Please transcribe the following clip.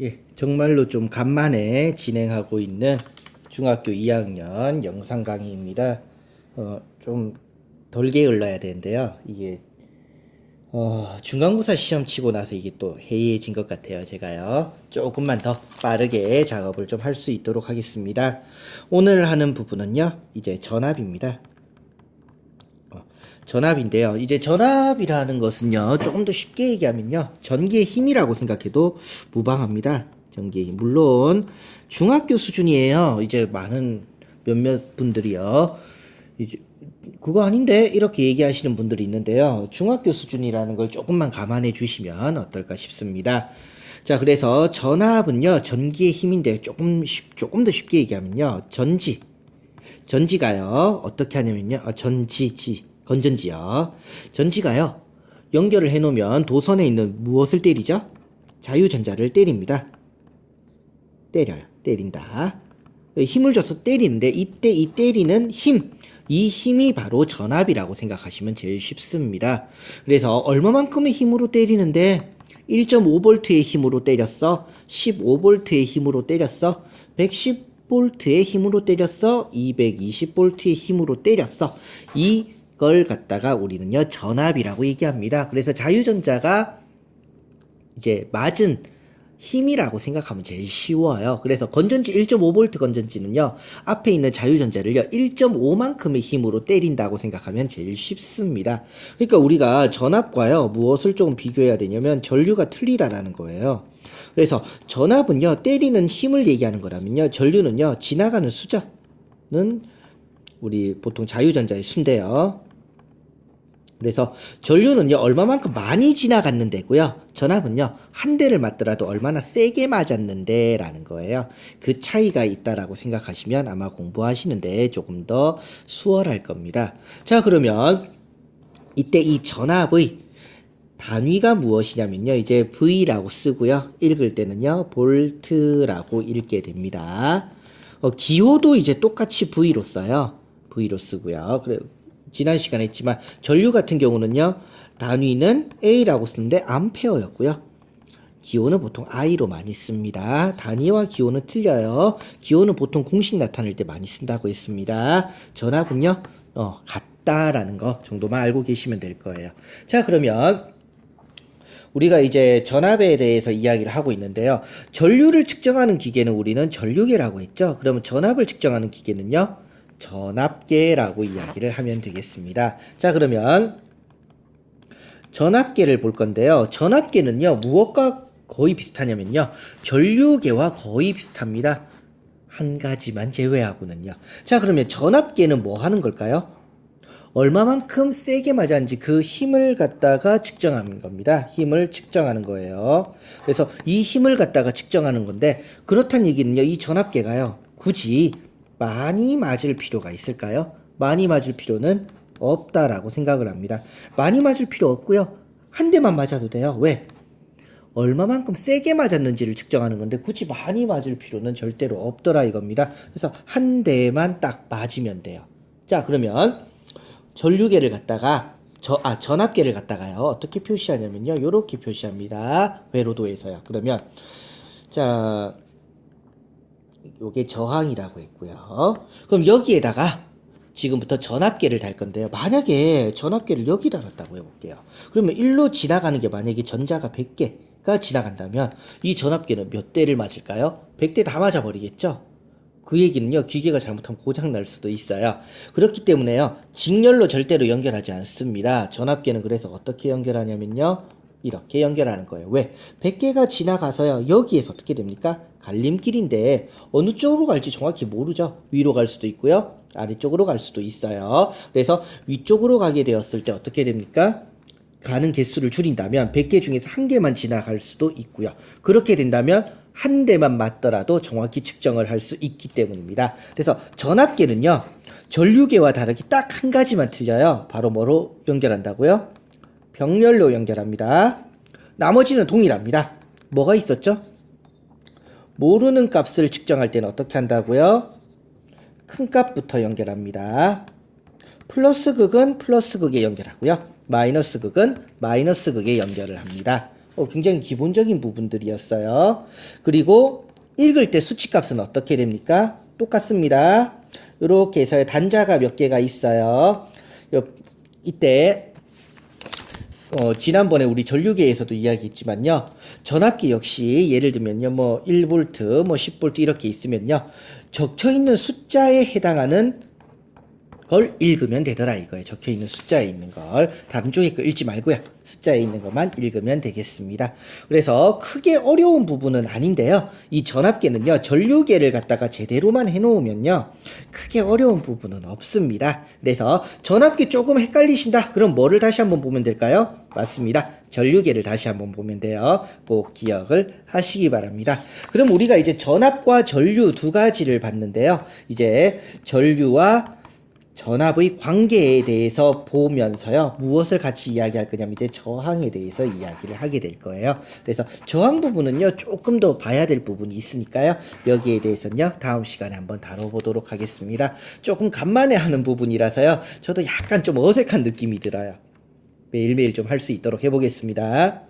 예, 정말로 좀 간만에 진행하고 있는 중학교 2학년 영상 강의입니다. 좀 덜 게을러야 되는데요. 이게 중간고사 시험 치고 나서 이게 또 해이해진 것 같아요. 제가요. 조금만 더 빠르게 작업을 좀 할 수 있도록 하겠습니다. 오늘 하는 부분은요. 이제 전압입니다. 전압인데요. 이제 전압이라는 것은요, 조금 더 쉽게 얘기하면요, 전기의 힘이라고 생각해도 무방합니다. 전기의 힘. 물론, 중학교 수준이에요. 이제 많은 몇몇 분들이요, 이제, 그거 아닌데? 이렇게 얘기하시는 분들이 있는데요. 중학교 수준이라는 걸 조금만 감안해 주시면 어떨까 싶습니다. 자, 그래서 전압은요, 전기의 힘인데, 조금 더 쉽게 얘기하면요, 전지가요, 어떻게 하냐면요, 건전지요. 전지가요, 연결을 해놓으면 도선에 있는 무엇을 때리죠? 자유전자를 때립니다. 때린다. 힘을 줘서 때리는데, 이때 이 때리는 힘, 이 힘이 바로 전압이라고 생각하시면 제일 쉽습니다. 그래서 얼마만큼의 힘으로 때리는데, 1.5V의 힘으로 때렸어, 15V의 힘으로 때렸어, 110V의 힘으로 때렸어, 220V의 힘으로 때렸어. 이걸 갖다가 우리는요, 전압이라고 얘기합니다. 그래서 자유전자가 이제 맞은 힘이라고 생각하면 제일 쉬워요. 그래서 건전지 1.5V 건전지는요, 앞에 있는 자유전자를요, 1.5만큼의 힘으로 때린다고 생각하면 제일 쉽습니다. 그러니까 우리가 전압과요, 무엇을 조금 비교해야 되냐면 전류가 틀리다라는 거예요. 그래서 전압은요, 때리는 힘을 얘기하는 거라면요, 전류는요, 지나가는 수저는 우리 보통 자유전자의 수인데요. 그래서 전류는요, 얼마만큼 많이 지나갔는데고요. 전압은요, 한 대를 맞더라도 얼마나 세게 맞았는데 라는 거예요. 그 차이가 있다라고 생각하시면 아마 공부하시는데 조금 더 수월할 겁니다. 자, 그러면 이때 이 전압의 단위가 무엇이냐면요, 이제 V라고 쓰고요. 읽을 때는요, 볼트라고 읽게 됩니다. 기호도 이제 똑같이 V로 써요. V로 쓰고요. 그래, 지난 시간에 했지만 전류 같은 경우는요, 단위는 A라고 쓰는데 암페어였고요. 기호는 보통 I로 많이 씁니다. 단위와 기호는 틀려요. 기호는 보통 공식 나타낼 때 많이 쓴다고 했습니다. 전압은요, 같다라는 거 정도만 알고 계시면 될 거예요. 자, 그러면 우리가 이제 전압에 대해서 이야기를 하고 있는데요. 전류를 측정하는 기계는 우리는 전류계라고 했죠. 그러면 전압을 측정하는 기계는요, 전압계라고 이야기를 하면 되겠습니다. 자, 그러면 전압계를 볼 건데요. 전압계는요, 무엇과 거의 비슷하냐면요, 전류계와 거의 비슷합니다. 한 가지만 제외하고는요. 자, 그러면 전압계는 뭐 하는 걸까요? 얼마만큼 세게 맞았는지 그 힘을 갖다가 측정하는 겁니다. 힘을 측정하는 거예요. 그래서 이 힘을 갖다가 측정하는 건데, 그렇다는 얘기는요, 이 전압계가요, 굳이 많이 맞을 필요가 있을까요? 많이 맞을 필요는 없다라고 생각을 합니다. 많이 맞을 필요 없고요. 한 대만 맞아도 돼요. 왜? 얼마만큼 세게 맞았는지를 측정하는 건데 굳이 많이 맞을 필요는 절대로 없더라 이겁니다. 그래서 한 대만 딱 맞으면 돼요. 자, 그러면 전류계를 갖다가 전압계를 갖다가요, 어떻게 표시하냐면요, 요렇게 표시합니다. 회로도에서요. 그러면 자, 요게 저항이라고 했고요. 그럼 여기에다가 지금부터 전압계를 달 건데요. 만약에 전압계를 여기 달았다고 해볼게요. 그러면 일로 지나가는 게 만약에 전자가 100개가 지나간다면 이 전압계는 몇 대를 맞을까요? 100대 다 맞아버리겠죠? 그 얘기는요, 기계가 잘못하면 고장 날 수도 있어요. 그렇기 때문에요, 직렬로 절대로 연결하지 않습니다. 전압계는 그래서 어떻게 연결하냐면요, 이렇게 연결하는 거예요. 왜? 100개가 지나가서요, 여기에서 어떻게 됩니까? 갈림길인데 어느 쪽으로 갈지 정확히 모르죠. 위로 갈 수도 있고요, 아래쪽으로 갈 수도 있어요. 그래서 위쪽으로 가게 되었을 때 어떻게 됩니까? 가는 개수를 줄인다면 100개 중에서 한 개만 지나갈 수도 있고요. 그렇게 된다면 한 대만 맞더라도 정확히 측정을 할 수 있기 때문입니다. 그래서 전압계는요, 전류계와 다르게 딱 한 가지만 틀려요. 바로 뭐로 연결한다고요? 병렬로 연결합니다. 나머지는 동일합니다. 뭐가 있었죠? 모르는 값을 측정할 때는 어떻게 한다고요? 큰 값부터 연결합니다. 플러스 극은 플러스 극에 연결하고요, 마이너스 극은 마이너스 극에 연결을 합니다. 굉장히 기본적인 부분들이었어요. 그리고 읽을 때 수치값은 어떻게 됩니까? 똑같습니다. 이렇게 해서 단자가 몇 개가 있어요. 이때 지난번에 우리 전류계에서도 이야기했지만요. 전압기 역시 예를 들면요. 뭐 1V, 뭐 10V 이렇게 있으면요. 적혀 있는 숫자에 해당하는 걸 읽으면 되더라 이거예요. 적혀 있는 숫자에 있는 걸 다른 쪽에 거 읽지 말고요. 숫자에 있는 것만 읽으면 되겠습니다. 그래서 크게 어려운 부분은 아닌데요. 이 전압계는요. 전류계를 갖다가 제대로만 해놓으면요. 크게 어려운 부분은 없습니다. 그래서 전압계 조금 헷갈리신다. 그럼 뭐를 다시 한번 보면 될까요? 맞습니다. 전류계를 다시 한번 보면 돼요. 꼭 기억을 하시기 바랍니다. 그럼 우리가 이제 전압과 전류 두 가지를 봤는데요. 이제 전류와 전압의 관계에 대해서 보면서요. 무엇을 같이 이야기할 거냐면 이제 저항에 대해서 이야기를 하게 될 거예요. 그래서 저항 부분은요. 조금 더 봐야 될 부분이 있으니까요. 여기에 대해서는요. 다음 시간에 한번 다뤄보도록 하겠습니다. 조금 간만에 하는 부분이라서요. 저도 약간 좀 어색한 느낌이 들어요. 매일매일 좀 할 수 있도록 해보겠습니다.